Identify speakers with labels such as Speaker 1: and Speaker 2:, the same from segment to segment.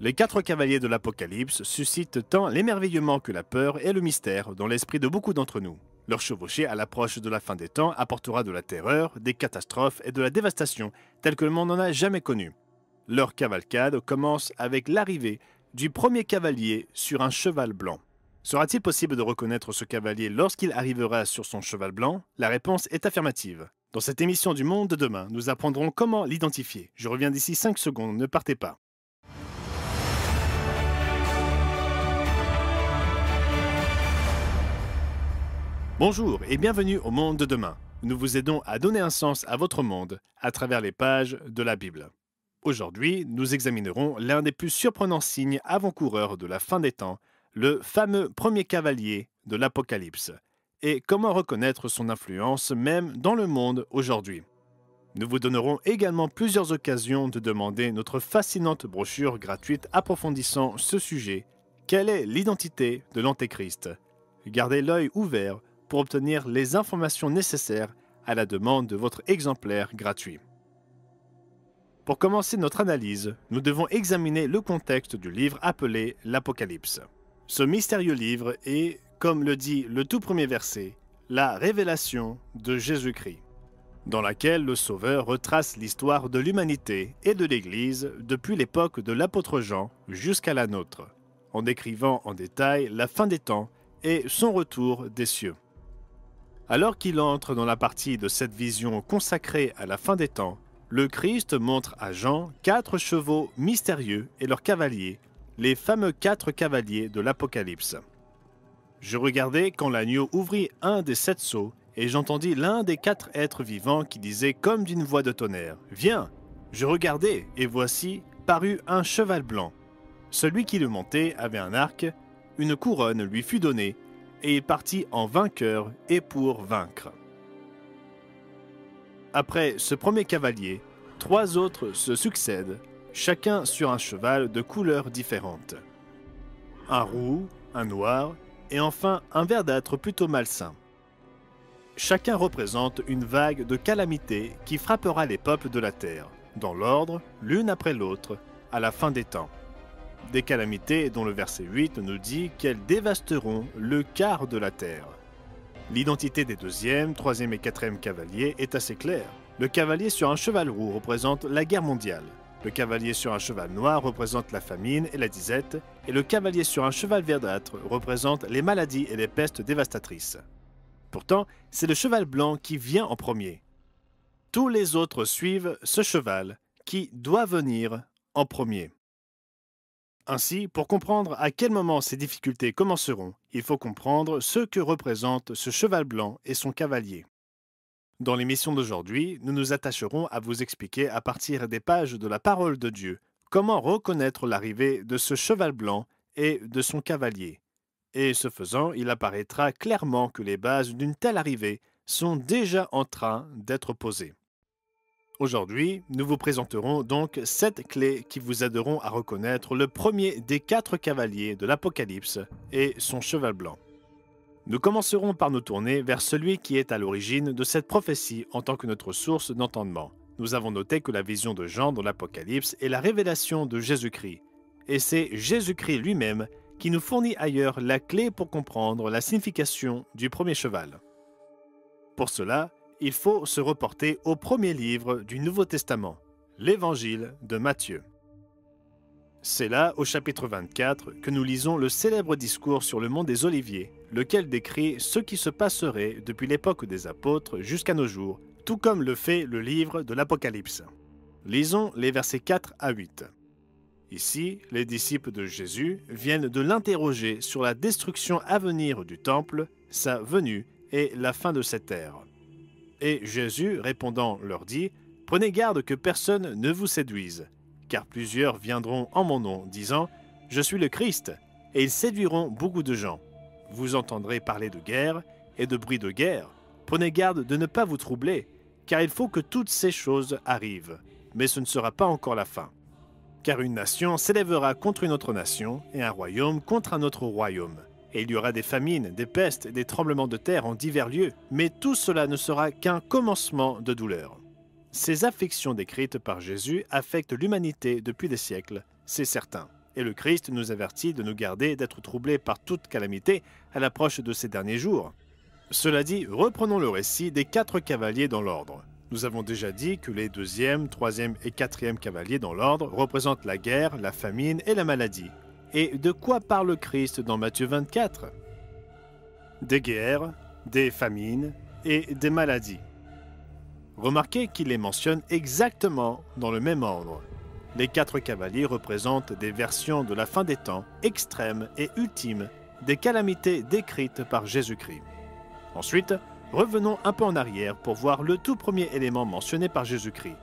Speaker 1: Les quatre cavaliers de l'Apocalypse suscitent tant l'émerveillement que la peur et le mystère dans l'esprit de beaucoup d'entre nous. Leur chevauchée à l'approche de la fin des temps apportera de la terreur, des catastrophes et de la dévastation telles que le monde n'en a jamais connu. Leur cavalcade commence avec l'arrivée du premier cavalier sur un cheval blanc. Sera-t-il possible de reconnaître ce cavalier lorsqu'il arrivera sur son cheval blanc? La réponse est affirmative. Dans cette émission du Monde de demain, nous apprendrons comment l'identifier. Je reviens d'ici 5 secondes, ne partez pas. Bonjour et bienvenue au Monde de demain. Nous vous aidons à donner un sens à votre monde à travers les pages de la Bible. Aujourd'hui, nous examinerons l'un des plus surprenants signes avant-coureurs de la fin des temps, le fameux premier cavalier de l'Apocalypse, et comment reconnaître son influence même dans le monde aujourd'hui. Nous vous donnerons également plusieurs occasions de demander notre fascinante brochure gratuite approfondissant ce sujet. Quelle est l'identité de l'Antéchrist? Gardez l'œil ouvert pour obtenir les informations nécessaires à la demande de votre exemplaire gratuit. Pour commencer notre analyse, nous devons examiner le contexte du livre appelé l'Apocalypse. Ce mystérieux livre est, comme le dit le tout premier verset, la révélation de Jésus-Christ, dans laquelle le Sauveur retrace l'histoire de l'humanité et de l'Église depuis l'époque de l'apôtre Jean jusqu'à la nôtre, en décrivant en détail la fin des temps et son retour des cieux. Alors qu'il entre dans la partie de cette vision consacrée à la fin des temps, le Christ montre à Jean 4 chevaux mystérieux et leurs cavaliers, les fameux 4 cavaliers de l'Apocalypse. Je regardai quand l'agneau ouvrit un des 7 sceaux, et j'entendis l'un des 4 êtres vivants qui disait comme d'une voix de tonnerre, « Viens !» Je regardai, et voici, parut un cheval blanc. Celui qui le montait avait un arc, une couronne lui fut donnée, et il partit en vainqueur et pour vaincre. Après ce premier cavalier, 3 autres se succèdent, chacun sur un cheval de couleurs différentes. Un roux, un noir, et enfin un verdâtre plutôt malsain. Chacun représente une vague de calamités qui frappera les peuples de la terre, dans l'ordre, l'une après l'autre, à la fin des temps. Des calamités dont le verset 8 nous dit qu'elles dévasteront le quart de la terre. L'identité des 2e, 3e et 4e cavaliers est assez claire. Le cavalier sur un cheval roux représente la guerre mondiale. Le cavalier sur un cheval noir représente la famine et la disette, et le cavalier sur un cheval verdâtre représente les maladies et les pestes dévastatrices. Pourtant, c'est le cheval blanc qui vient en premier. Tous les autres suivent ce cheval qui doit venir en premier. Ainsi, pour comprendre à quel moment ces difficultés commenceront, il faut comprendre ce que représente ce cheval blanc et son cavalier. Dans l'émission d'aujourd'hui, nous nous attacherons à vous expliquer à partir des pages de la parole de Dieu comment reconnaître l'arrivée de ce cheval blanc et de son cavalier. Et ce faisant, il apparaîtra clairement que les bases d'une telle arrivée sont déjà en train d'être posées. Aujourd'hui, nous vous présenterons donc 7 clés qui vous aideront à reconnaître le premier des 4 cavaliers de l'Apocalypse et son cheval blanc. Nous commencerons par nous tourner vers celui qui est à l'origine de cette prophétie en tant que notre source d'entendement. Nous avons noté que la vision de Jean dans l'Apocalypse est la révélation de Jésus-Christ. Et c'est Jésus-Christ lui-même qui nous fournit ailleurs la clé pour comprendre la signification du premier cheval. Pour cela, il faut se reporter au premier livre du Nouveau Testament, l'Évangile de Matthieu. C'est là, au chapitre 24, que nous lisons le célèbre discours sur le mont des Oliviers, lequel décrit ce qui se passerait depuis l'époque des apôtres jusqu'à nos jours, tout comme le fait le livre de l'Apocalypse. Lisons les versets 4 à 8. Ici, les disciples de Jésus viennent de l'interroger sur la destruction à venir du temple, sa venue et la fin de cette ère. Et Jésus, répondant, leur dit « Prenez garde que personne ne vous séduise, car plusieurs viendront en mon nom, disant « Je suis le Christ », et ils séduiront beaucoup de gens. Vous entendrez parler de guerre et de bruit de guerre. Prenez garde de ne pas vous troubler, car il faut que toutes ces choses arrivent, mais ce ne sera pas encore la fin. Car une nation s'élèvera contre une autre nation, et un royaume contre un autre royaume. Et il y aura des famines, des pestes et des tremblements de terre en divers lieux, mais tout cela ne sera qu'un commencement de douleur. Ces afflictions décrites par Jésus affectent l'humanité depuis des siècles, c'est certain. et le Christ nous avertit de nous garder d'être troublés par toute calamité à l'approche de ces derniers jours. Cela dit, reprenons le récit des 4 cavaliers dans l'ordre. Nous avons déjà dit que les 2e, 3e et 4e cavaliers dans l'ordre représentent la guerre, la famine et la maladie. Et de quoi parle le Christ dans Matthieu 24 ? Des guerres, des famines et des maladies. Remarquez qu'il les mentionne exactement dans le même ordre. Les 4 cavaliers représentent des versions de la fin des temps extrêmes et ultimes des calamités décrites par Jésus-Christ. Ensuite, revenons un peu en arrière pour voir le tout premier élément mentionné par Jésus-Christ.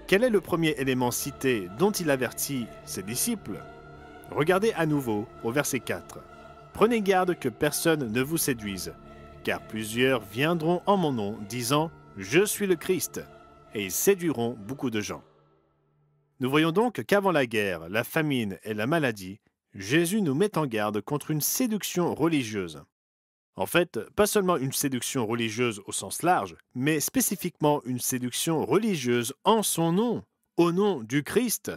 Speaker 1: Quel est le premier élément cité dont il avertit ses disciples ? Regardez à nouveau au verset 4. « Prenez garde que personne ne vous séduise, car plusieurs viendront en mon nom, disant « Je suis le Christ », et ils séduiront beaucoup de gens. » Nous voyons donc qu'avant la guerre, la famine et la maladie, Jésus nous met en garde contre une séduction religieuse. En fait, pas seulement une séduction religieuse au sens large, mais spécifiquement une séduction religieuse en son nom, au nom du Christ.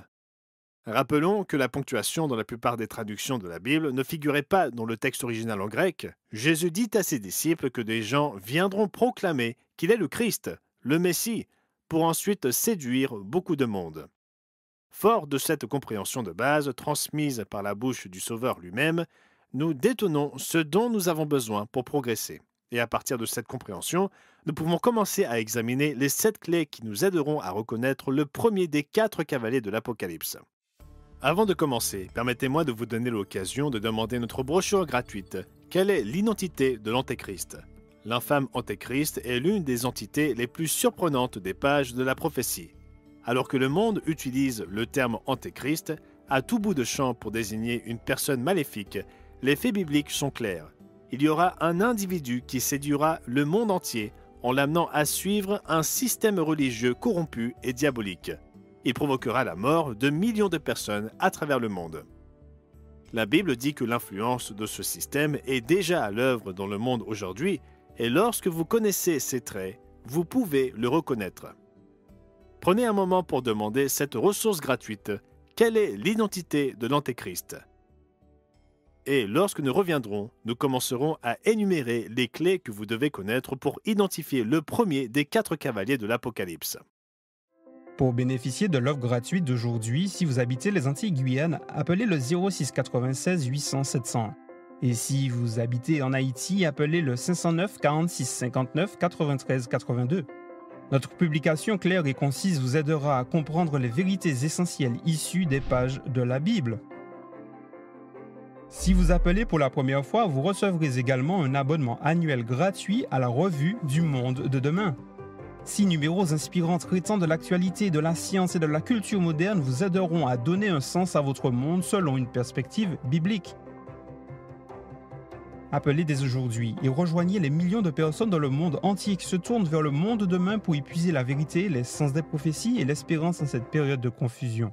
Speaker 1: Rappelons que la ponctuation dans la plupart des traductions de la Bible ne figurait pas dans le texte original en grec. Jésus dit à ses disciples que des gens viendront proclamer qu'il est le Christ, le Messie, pour ensuite séduire beaucoup de monde. Fort de cette compréhension de base transmise par la bouche du Sauveur lui-même, nous détenons ce dont nous avons besoin pour progresser. Et à partir de cette compréhension, nous pouvons commencer à examiner les 7 clés qui nous aideront à reconnaître le premier des 4 cavaliers de l'Apocalypse. Avant de commencer, permettez-moi de vous donner l'occasion de demander notre brochure gratuite. Quelle est l'identité de l'Antéchrist ? L'infâme Antéchrist est l'une des entités les plus surprenantes des pages de la prophétie. Alors que le monde utilise le terme Antéchrist à tout bout de champ pour désigner une personne maléfique, les faits bibliques sont clairs. Il y aura un individu qui séduira le monde entier en l'amenant à suivre un système religieux corrompu et diabolique. Il provoquera la mort de millions de personnes à travers le monde. La Bible dit que l'influence de ce système est déjà à l'œuvre dans le monde aujourd'hui, et lorsque vous connaissez ces traits, vous pouvez le reconnaître. Prenez un moment pour demander cette ressource gratuite. Quelle est l'identité de l'Antéchrist ? Et lorsque nous reviendrons, nous commencerons à énumérer les clés que vous devez connaître pour identifier le premier des 4 cavaliers de l'Apocalypse.
Speaker 2: Pour bénéficier de l'offre gratuite d'aujourd'hui, si vous habitez les Antilles-Guyane, appelez le 06 96 800 701. Et si vous habitez en Haïti, appelez le 509 46 59 93 82. Notre publication claire et concise vous aidera à comprendre les vérités essentielles issues des pages de la Bible. Si vous appelez pour la première fois, vous recevrez également un abonnement annuel gratuit à la revue du Monde de demain. 6 numéros inspirants traitant de l'actualité, de la science et de la culture moderne vous aideront à donner un sens à votre monde selon une perspective biblique. Appelez dès aujourd'hui et rejoignez les millions de personnes dans le monde entier qui se tournent vers le monde de demain pour y puiser la vérité, les sens des prophéties et l'espérance en cette période de confusion.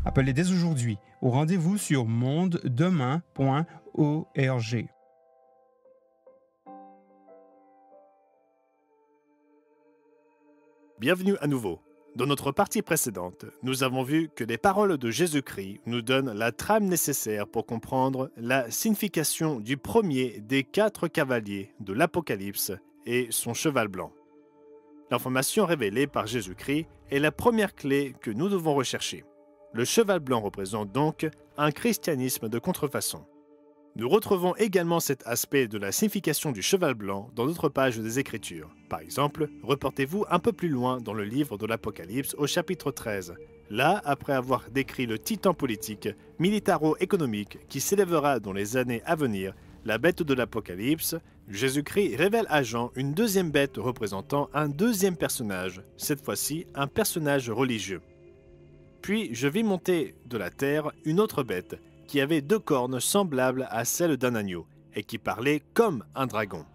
Speaker 2: Appelez dès aujourd'hui au rendez-vous sur mondedemain.org.
Speaker 1: Bienvenue à nouveau. Dans notre partie précédente, nous avons vu que les paroles de Jésus-Christ nous donnent la trame nécessaire pour comprendre la signification du premier des 4 cavaliers de l'Apocalypse et son cheval blanc. L'information révélée par Jésus-Christ est la première clé que nous devons rechercher. Le cheval blanc représente donc un christianisme de contrefaçon. Nous retrouvons également cet aspect de la signification du cheval blanc dans d'autres pages des Écritures. Par exemple, reportez-vous un peu plus loin dans le livre de l'Apocalypse au chapitre 13. Là, après avoir décrit le titan politique, militaro-économique qui s'élèvera dans les années à venir, la bête de l'Apocalypse, Jésus-Christ révèle à Jean une deuxième bête représentant un deuxième personnage, cette fois-ci un personnage religieux. Puis je vis monter de la terre une autre bête, qui avait 2 cornes semblables à celles d'un agneau et qui parlait comme un dragon.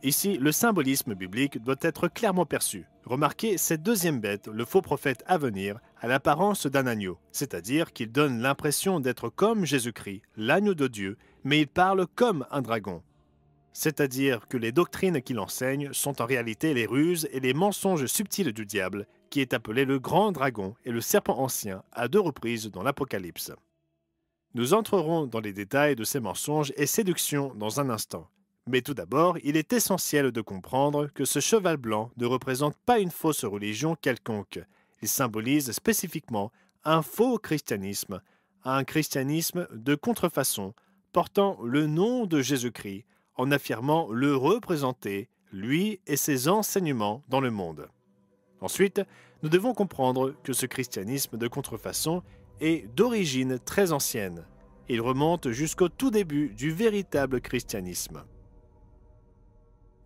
Speaker 1: Ici, le symbolisme biblique doit être clairement perçu. Remarquez cette deuxième bête, le faux prophète à venir, à l'apparence d'un agneau, c'est-à-dire qu'il donne l'impression d'être comme Jésus-Christ, l'agneau de Dieu, mais il parle comme un dragon. C'est-à-dire que les doctrines qu'il enseigne sont en réalité les ruses et les mensonges subtils du diable, qui est appelé le grand dragon et le serpent ancien à 2 reprises dans l'Apocalypse. Nous entrerons dans les détails de ces mensonges et séductions dans un instant. Mais tout d'abord, il est essentiel de comprendre que ce cheval blanc ne représente pas une fausse religion quelconque. Il symbolise spécifiquement un faux christianisme, un christianisme de contrefaçon, portant le nom de Jésus-Christ, en affirmant le représenter, lui et ses enseignements dans le monde. Ensuite, nous devons comprendre que ce christianisme de contrefaçon est d'origine très ancienne. Il remonte jusqu'au tout début du véritable christianisme.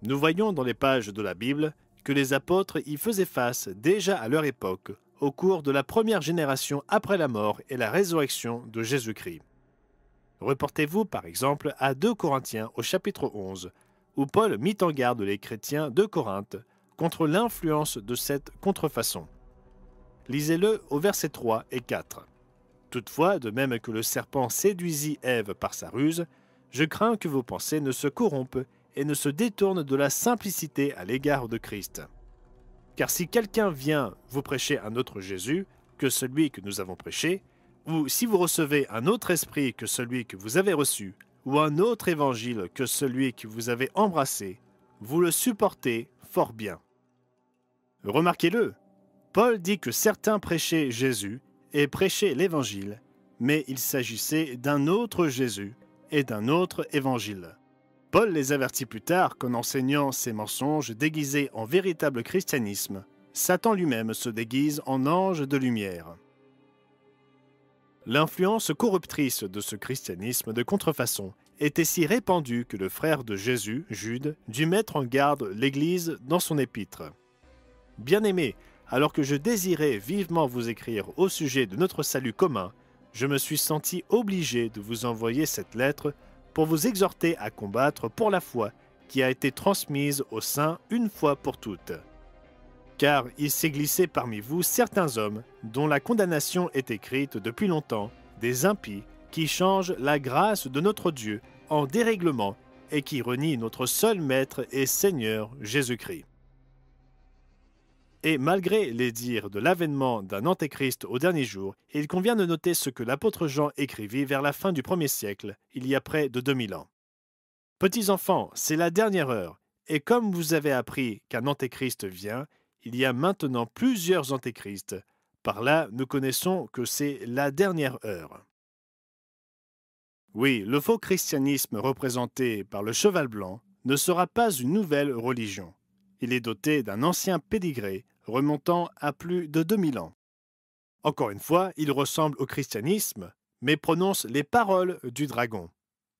Speaker 1: Nous voyons dans les pages de la Bible que les apôtres y faisaient face déjà à leur époque, au cours de la première génération après la mort et la résurrection de Jésus-Christ. Reportez-vous par exemple à 2 Corinthiens au chapitre 11, où Paul mit en garde les chrétiens de Corinthe contre l'influence de cette contrefaçon. Lisez-le au versets 3 et 4. Toutefois, de même que le serpent séduisit Ève par sa ruse, je crains que vos pensées ne se corrompent et ne se détournent de la simplicité à l'égard de Christ. Car si quelqu'un vient vous prêcher un autre Jésus que celui que nous avons prêché, ou si vous recevez un autre esprit que celui que vous avez reçu, ou un autre évangile que celui que vous avez embrassé, vous le supportez fort bien. Remarquez-le, Paul dit que certains prêchaient Jésus et prêchaient l'Évangile, mais il s'agissait d'un autre Jésus et d'un autre Évangile. Paul les avertit plus tard qu'en enseignant ces mensonges déguisés en véritable christianisme, Satan lui-même se déguise en ange de lumière. L'influence corruptrice de ce christianisme de contrefaçon était si répandue que le frère de Jésus, Jude, dut mettre en garde l'Église dans son épître. « Bien-aimés, alors que je désirais vivement vous écrire au sujet de notre salut commun, je me suis senti obligé de vous envoyer cette lettre pour vous exhorter à combattre pour la foi qui a été transmise aux saints une fois pour toutes. Car il s'est glissé parmi vous certains hommes dont la condamnation est écrite depuis longtemps, des impies qui changent la grâce de notre Dieu en dérèglement et qui renient notre seul Maître et Seigneur Jésus-Christ. » Et malgré les dires de l'avènement d'un antéchrist au dernier jour, il convient de noter ce que l'apôtre Jean écrivit vers la fin du 1er siècle, il y a près de 2000 ans. « Petits enfants, c'est la dernière heure, et comme vous avez appris qu'un antéchrist vient, il y a maintenant plusieurs antéchrists. Par là, nous connaissons que c'est la dernière heure. » Oui, le faux christianisme représenté par le cheval blanc ne sera pas une nouvelle religion. Il est doté d'un ancien pédigré remontant à plus de 2000 ans. Encore une fois, il ressemble au christianisme, mais prononce les paroles du dragon.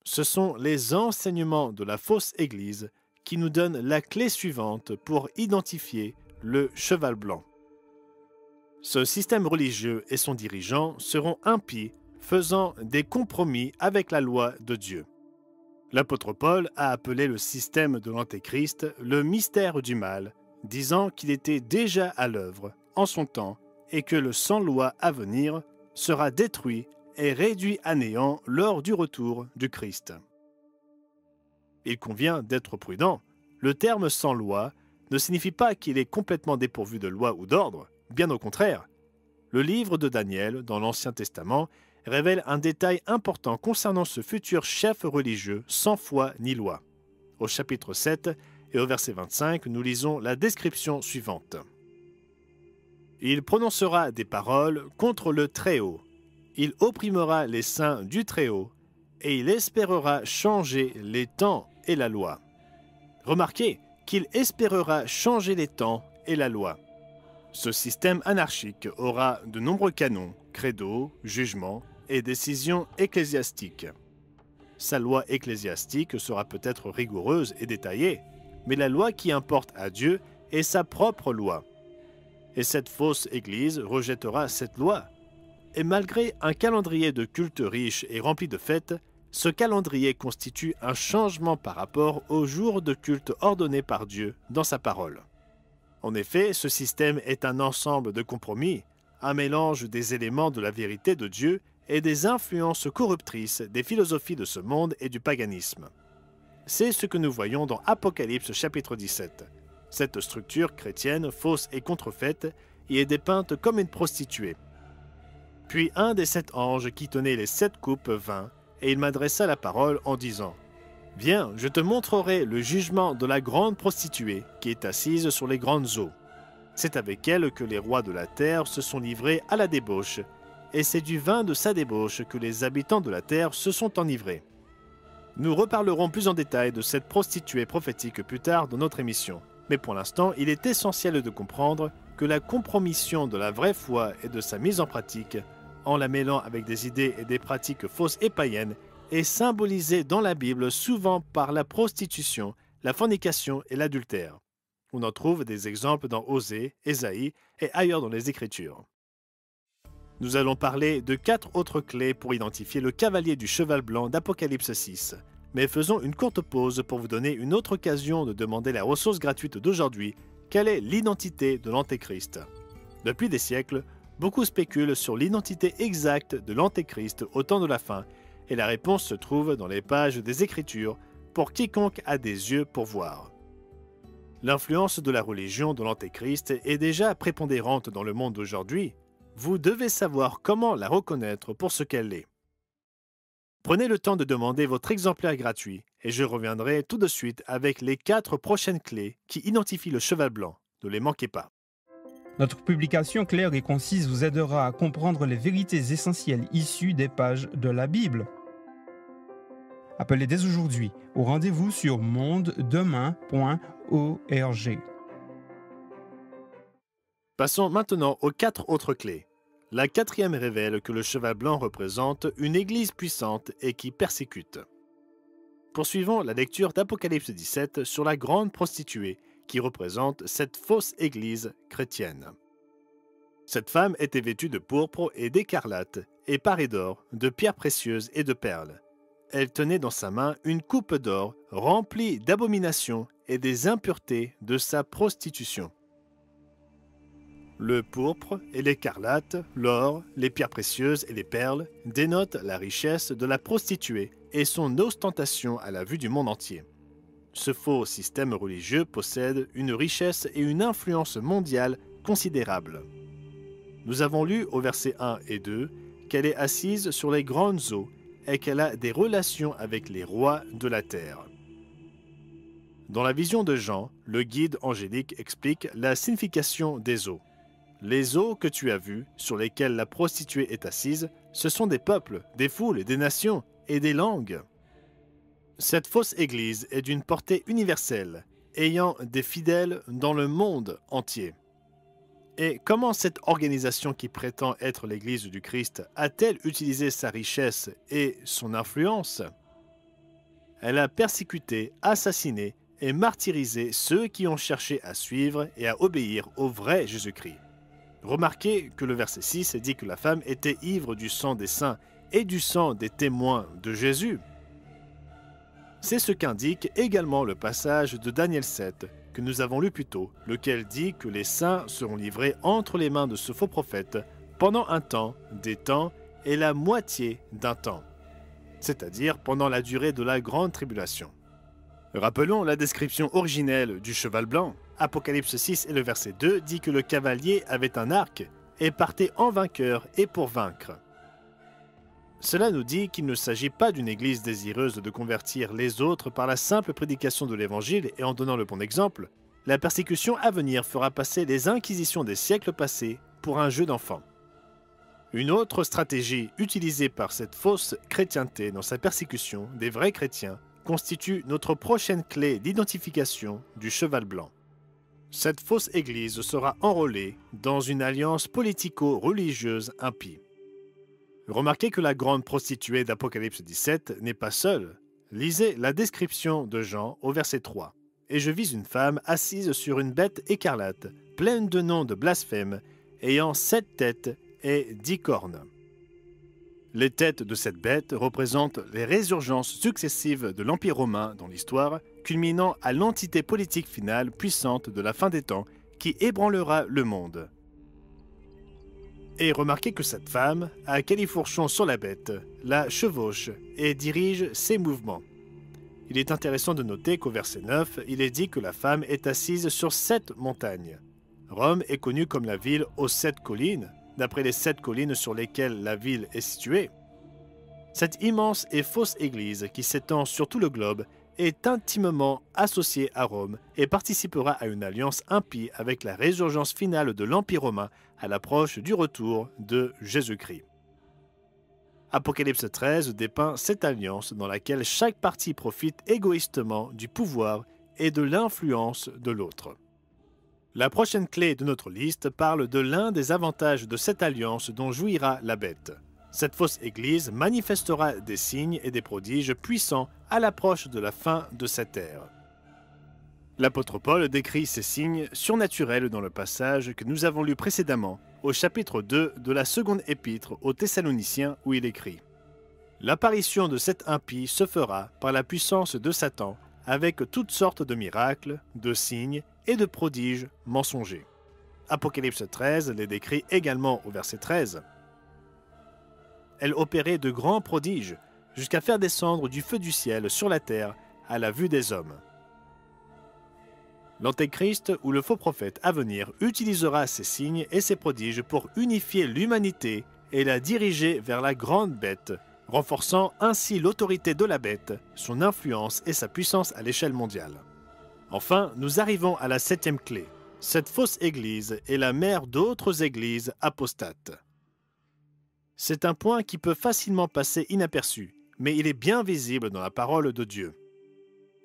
Speaker 1: Ce sont les enseignements de la fausse Église qui nous donnent la clé suivante pour identifier le cheval blanc. Ce système religieux et son dirigeant seront impies, faisant des compromis avec la loi de Dieu. L'apôtre Paul a appelé le système de l'Antéchrist le mystère du mal, disant qu'il était déjà à l'œuvre en son temps et que le sans-loi à venir sera détruit et réduit à néant lors du retour du Christ. Il convient d'être prudent. Le terme sans-loi ne signifie pas qu'il est complètement dépourvu de loi ou d'ordre, bien au contraire. Le livre de Daniel, dans l'Ancien Testament, révèle un détail important concernant ce futur chef religieux sans foi ni loi. Au chapitre 7 et au verset 25, nous lisons la description suivante. « Il prononcera des paroles contre le Très-Haut. Il opprimera les saints du Très-Haut et il espérera changer les temps et la loi. » Remarquez qu'il espérera changer les temps et la loi. Ce système anarchique aura de nombreux canons, credos, jugements et décisions ecclésiastiques. Sa loi ecclésiastique sera peut-être rigoureuse et détaillée, mais la loi qui importe à Dieu est sa propre loi. Et cette fausse Église rejettera cette loi. Et malgré un calendrier de culte riche et rempli de fêtes, ce calendrier constitue un changement par rapport aux jours de culte ordonnés par Dieu dans sa parole. En effet, ce système est un ensemble de compromis, un mélange des éléments de la vérité de Dieu et des influences corruptrices des philosophies de ce monde et du paganisme. C'est ce que nous voyons dans Apocalypse chapitre 17. Cette structure chrétienne, fausse et contrefaite, y est dépeinte comme une prostituée. Puis un des 7 anges qui tenait les 7 coupes vint, et il m'adressa la parole en disant « Viens, je te montrerai le jugement de la grande prostituée qui est assise sur les grandes eaux. C'est avec elle que les rois de la terre se sont livrés à la débauche, et c'est du vin de sa débauche que les habitants de la terre se sont enivrés. » Nous reparlerons plus en détail de cette prostituée prophétique plus tard dans notre émission, mais pour l'instant, il est essentiel de comprendre que la compromission de la vraie foi et de sa mise en pratique, en la mêlant avec des idées et des pratiques fausses et païennes, est symbolisée dans la Bible souvent par la prostitution, la fornication et l'adultère. On en trouve des exemples dans Osée, Ésaïe et ailleurs dans les Écritures. Nous allons parler de 4 autres clés pour identifier le cavalier du cheval blanc d'Apocalypse 6. Mais faisons une courte pause pour vous donner une autre occasion de demander la ressource gratuite d'aujourd'hui, quelle est l'identité de l'Antéchrist. Depuis des siècles, beaucoup spéculent sur l'identité exacte de l'Antéchrist au temps de la fin, et la réponse se trouve dans les pages des Écritures pour quiconque a des yeux pour voir. L'influence de la religion de l'Antéchrist est déjà prépondérante dans le monde d'aujourd'hui. Vous devez savoir comment la reconnaître pour ce qu'elle est. Prenez le temps de demander votre exemplaire gratuit et je reviendrai tout de suite avec les 4 prochaines clés qui identifient le cheval blanc. Ne les manquez pas.
Speaker 2: Notre publication claire et concise vous aidera à comprendre les vérités essentielles issues des pages de la Bible. Appelez dès aujourd'hui au rendez-vous sur mondedemain.org.
Speaker 1: Passons maintenant aux 4 autres clés. La 4e révèle que le cheval blanc représente une église puissante et qui persécute. Poursuivons la lecture d'Apocalypse 17 sur la grande prostituée qui représente cette fausse église chrétienne. Cette femme était vêtue de pourpre et d'écarlate et parée d'or, de pierres précieuses et de perles. Elle tenait dans sa main une coupe d'or remplie d'abominations et des impuretés de sa prostitution. Le pourpre et l'écarlate, l'or, les pierres précieuses et les perles dénotent la richesse de la prostituée et son ostentation à la vue du monde entier. Ce faux système religieux possède une richesse et une influence mondiale considérables. Nous avons lu au verset 1 et 2 qu'elle est assise sur les grandes eaux et qu'elle a des relations avec les rois de la terre. Dans la vision de Jean, le guide angélique explique la signification des eaux. Les eaux que tu as vues, sur lesquelles la prostituée est assise, ce sont des peuples, des foules, des nations et des langues. Cette fausse église est d'une portée universelle, ayant des fidèles dans le monde entier. Et comment cette organisation qui prétend être l'Église du Christ a-t-elle utilisé sa richesse et son influence? Elle a persécuté, assassiné et martyrisé ceux qui ont cherché à suivre et à obéir au vrai Jésus-Christ. Remarquez que le verset 6 dit que la femme était ivre du sang des saints et du sang des témoins de Jésus. C'est ce qu'indique également le passage de Daniel 7 que nous avons lu plus tôt, lequel dit que les saints seront livrés entre les mains de ce faux prophète pendant un temps, des temps et la moitié d'un temps, c'est-à-dire pendant la durée de la grande tribulation. Rappelons la description originelle du cheval blanc. Apocalypse 6 et le verset 2 dit que le cavalier avait un arc et partait en vainqueur et pour vaincre. Cela nous dit qu'il ne s'agit pas d'une église désireuse de convertir les autres par la simple prédication de l'évangile et en donnant le bon exemple. La persécution à venir fera passer les inquisitions des siècles passés pour un jeu d'enfant. Une autre stratégie utilisée par cette fausse chrétienté dans sa persécution des vrais chrétiens constitue notre prochaine clé d'identification du cheval blanc. Cette fausse église sera enrôlée dans une alliance politico-religieuse impie. Remarquez que la grande prostituée d'Apocalypse 17 n'est pas seule. Lisez la description de Jean au verset 3. « Et je vis une femme assise sur une bête écarlate, pleine de noms de blasphème, ayant 7 têtes et 10 cornes. » Les têtes de cette bête représentent les résurgences successives de l'Empire romain dans l'histoire, culminant à l'entité politique finale puissante de la fin des temps qui ébranlera le monde. Et remarquez que cette femme a califourchon sur la bête, la chevauche et dirige ses mouvements. Il est intéressant de noter qu'au verset 9, il est dit que la femme est assise sur 7 montagnes. Rome est connue comme la ville aux 7 collines, d'après les 7 collines sur lesquelles la ville est située. Cette immense et fausse église qui s'étend sur tout le globe est intimement associée à Rome et participera à une alliance impie avec la résurgence finale de l'Empire romain à l'approche du retour de Jésus-Christ. Apocalypse 13 dépeint cette alliance dans laquelle chaque partie profite égoïstement du pouvoir et de l'influence de l'autre. La prochaine clé de notre liste parle de l'un des avantages de cette alliance dont jouira la bête. Cette fausse église manifestera des signes et des prodiges puissants à l'approche de la fin de cette ère. L'apôtre Paul décrit ces signes surnaturels dans le passage que nous avons lu précédemment, au chapitre 2 de la seconde épître aux Thessaloniciens où il écrit « L'apparition de cet impie se fera par la puissance de Satan avec toutes sortes de miracles, de signes et de prodiges mensongers. » Apocalypse 13 les décrit également au verset 13. Elle opérait de grands prodiges, jusqu'à faire descendre du feu du ciel sur la terre à la vue des hommes. L'Antéchrist ou le faux prophète à venir utilisera ces signes et ces prodiges pour unifier l'humanité et la diriger vers la grande bête, renforçant ainsi l'autorité de la bête, son influence et sa puissance à l'échelle mondiale. Enfin, nous arrivons à la 7e clé. Cette fausse église est la mère d'autres églises apostates. C'est un point qui peut facilement passer inaperçu, mais il est bien visible dans la parole de Dieu.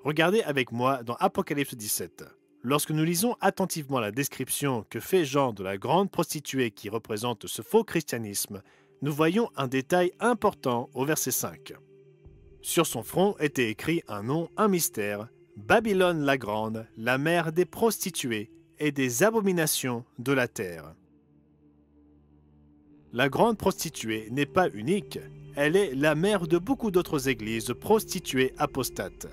Speaker 1: Regardez avec moi dans Apocalypse 17. Lorsque nous lisons attentivement la description que fait Jean de la grande prostituée qui représente ce faux christianisme, nous voyons un détail important au verset 5. Sur son front était écrit un nom, un mystère, Babylone la grande, la mère des prostituées et des abominations de la terre. La grande prostituée n'est pas unique, elle est la mère de beaucoup d'autres églises prostituées apostates,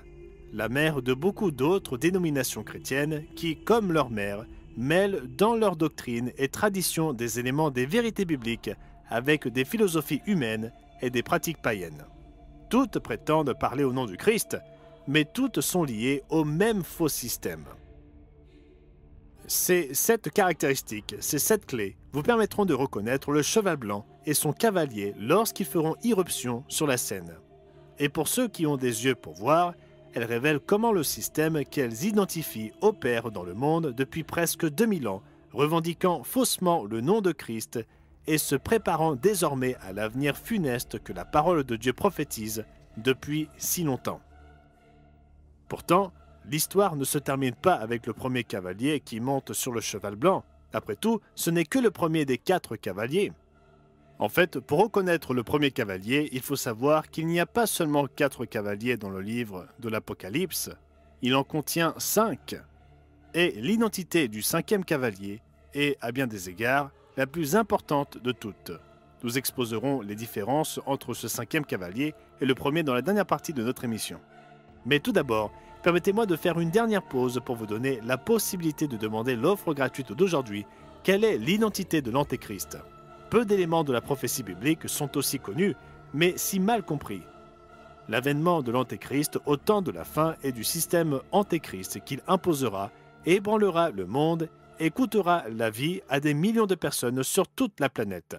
Speaker 1: la mère de beaucoup d'autres dénominations chrétiennes qui, comme leur mère, mêlent dans leur doctrine et tradition des éléments des vérités bibliques avec des philosophies humaines et des pratiques païennes. Toutes prétendent parler au nom du Christ, mais toutes sont liées au même faux système. Ces 7 caractéristiques, ces 7 clés, vous permettront de reconnaître le cheval blanc et son cavalier lorsqu'ils feront irruption sur la scène. Et pour ceux qui ont des yeux pour voir, elles révèlent comment le système qu'elles identifient opère dans le monde depuis presque 2000 ans, revendiquant faussement le nom de Christ et se préparant désormais à l'avenir funeste que la parole de Dieu prophétise depuis si longtemps. Pourtant, l'histoire ne se termine pas avec le premier cavalier qui monte sur le cheval blanc. Après tout, ce n'est que le premier des 4 cavaliers. En fait, pour reconnaître le premier cavalier, il faut savoir qu'il n'y a pas seulement 4 cavaliers dans le livre de l'Apocalypse, il en contient 5. Et l'identité du 5e cavalier est, à bien des égards, la plus importante de toutes. Nous exposerons les différences entre ce 5e cavalier et le premier dans la dernière partie de notre émission. Mais tout d'abord, permettez-moi de faire une dernière pause pour vous donner la possibilité de demander l'offre gratuite d'aujourd'hui. Quelle est l'identité de l'Antéchrist? Peu d'éléments de la prophétie biblique sont aussi connus, mais si mal compris. L'avènement de l'Antéchrist au temps de la fin et du système Antéchrist qu'il imposera, ébranlera le monde et coûtera la vie à des millions de personnes sur toute la planète.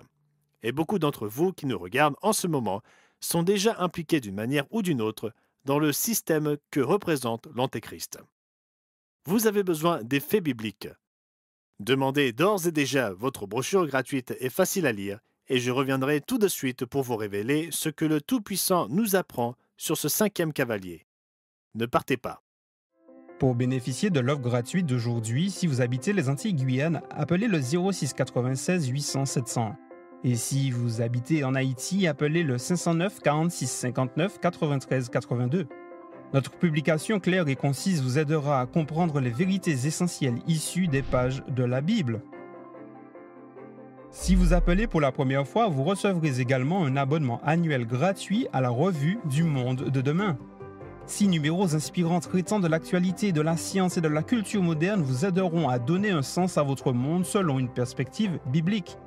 Speaker 1: Et beaucoup d'entre vous qui nous regardent en ce moment sont déjà impliqués d'une manière ou d'une autre dans le système que représente l'Antéchrist. Vous avez besoin des faits bibliques. Demandez d'ores et déjà votre brochure gratuite et facile à lire, et je reviendrai tout de suite pour vous révéler ce que le Tout-Puissant nous apprend sur ce 5e cavalier. Ne partez pas.
Speaker 2: Pour bénéficier de l'offre gratuite d'aujourd'hui, si vous habitez les Antilles-Guyane, appelez le 06 96 800 701. Et si vous habitez en Haïti, appelez le 509 46 59 93 82. Notre publication claire et concise vous aidera à comprendre les vérités essentielles issues des pages de la Bible. Si vous appelez pour la première fois, vous recevrez également un abonnement annuel gratuit à la revue du Monde de demain. 6 numéros inspirants traitant de l'actualité, de la science et de la culture moderne vous aideront à donner un sens à votre monde selon une perspective biblique.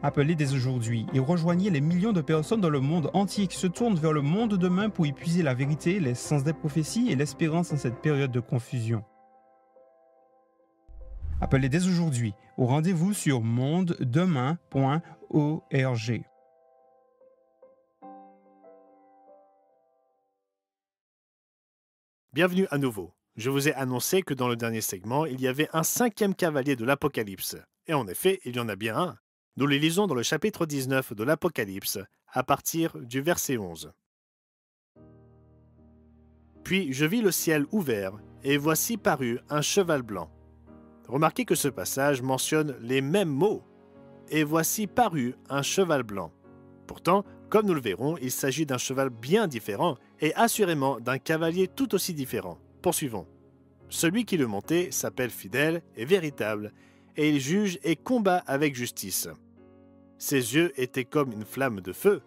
Speaker 2: Appelez dès aujourd'hui et rejoignez les millions de personnes dans le monde entier qui se tournent vers le monde de demain pour y puiser la vérité, les sens des prophéties et l'espérance en cette période de confusion. Appelez dès aujourd'hui au rendez-vous sur mondedemain.org.
Speaker 1: Bienvenue à nouveau. Je vous ai annoncé que dans le dernier segment, il y avait un 5e cavalier de l'Apocalypse. Et en effet, il y en a bien un. Nous les lisons dans le chapitre 19 de l'Apocalypse, à partir du verset 11. Puis je vis le ciel ouvert, et voici parut un cheval blanc. Remarquez que ce passage mentionne les mêmes mots. Et voici parut un cheval blanc. Pourtant, comme nous le verrons, il s'agit d'un cheval bien différent et assurément d'un cavalier tout aussi différent. Poursuivons. Celui qui le montait s'appelle fidèle et véritable, et il juge et combat avec justice. Ses yeux étaient comme une flamme de feu.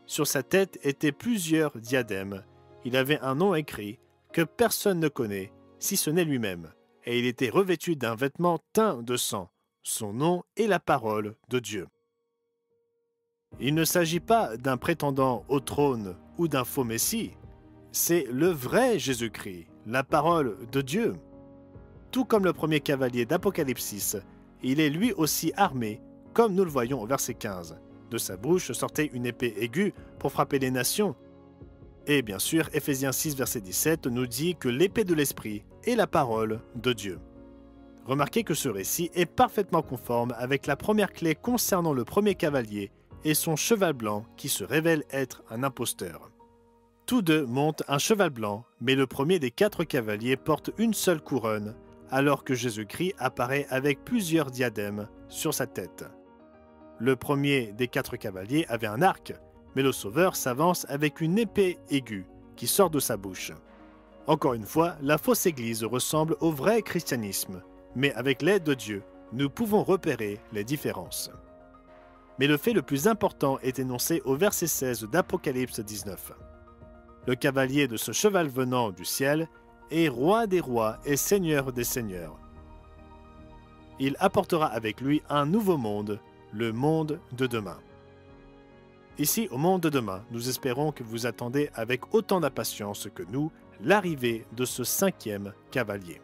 Speaker 1: Sur sa tête étaient plusieurs diadèmes. Il avait un nom écrit que personne ne connaît, si ce n'est lui-même. Et il était revêtu d'un vêtement teint de sang. Son nom est la parole de Dieu. Il ne s'agit pas d'un prétendant au trône ou d'un faux messie. C'est le vrai Jésus-Christ, la parole de Dieu. Tout comme le premier cavalier d'Apocalypse, il est lui aussi armé, comme nous le voyons au verset 15. De sa bouche sortait une épée aiguë pour frapper les nations. Et bien sûr, Éphésiens 6, verset 17 nous dit que l'épée de l'Esprit est la parole de Dieu. Remarquez que ce récit est parfaitement conforme avec la première clé concernant le premier cavalier et son cheval blanc qui se révèle être un imposteur. Tous deux montent un cheval blanc, mais le premier des 4 cavaliers porte une seule couronne, alors que Jésus-Christ apparaît avec plusieurs diadèmes sur sa tête. Le premier des 4 cavaliers avait un arc, mais le Sauveur s'avance avec une épée aiguë qui sort de sa bouche. Encore une fois, la fausse Église ressemble au vrai christianisme, mais avec l'aide de Dieu, nous pouvons repérer les différences. Mais le fait le plus important est énoncé au verset 16 d'Apocalypse 19. Le cavalier de ce cheval venant du ciel est roi des rois et seigneur des seigneurs. Il apportera avec lui un nouveau monde, le monde de demain. Ici, au monde de demain, nous espérons que vous attendez avec autant d'impatience que nous l'arrivée de ce 5e cavalier.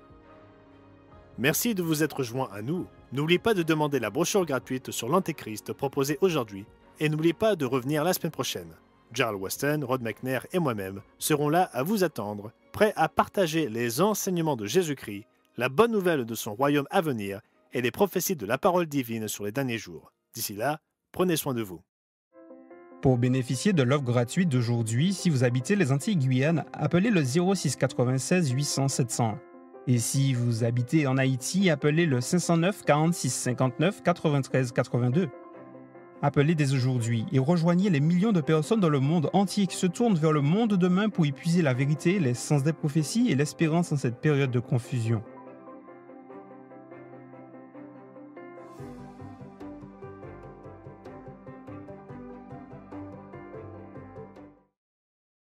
Speaker 1: Merci de vous être joints à nous. N'oubliez pas de demander la brochure gratuite sur l'Antéchrist proposée aujourd'hui et n'oubliez pas de revenir la semaine prochaine. Gerald Weston, Rod McNair et moi-même serons là à vous attendre, prêts à partager les enseignements de Jésus-Christ, la bonne nouvelle de son royaume à venir et les prophéties de la parole divine sur les derniers jours. D'ici là, prenez soin de vous.
Speaker 2: Pour bénéficier de l'offre gratuite d'aujourd'hui, si vous habitez les Antilles-Guyane, appelez le 06 96 800 701. Et si vous habitez en Haïti, appelez le 509 46 59 93 82. Appelez dès aujourd'hui et rejoignez les millions de personnes dans le monde entier qui se tournent vers le monde de demain pour y puiser la vérité, les sens des prophéties et l'espérance en cette période de confusion.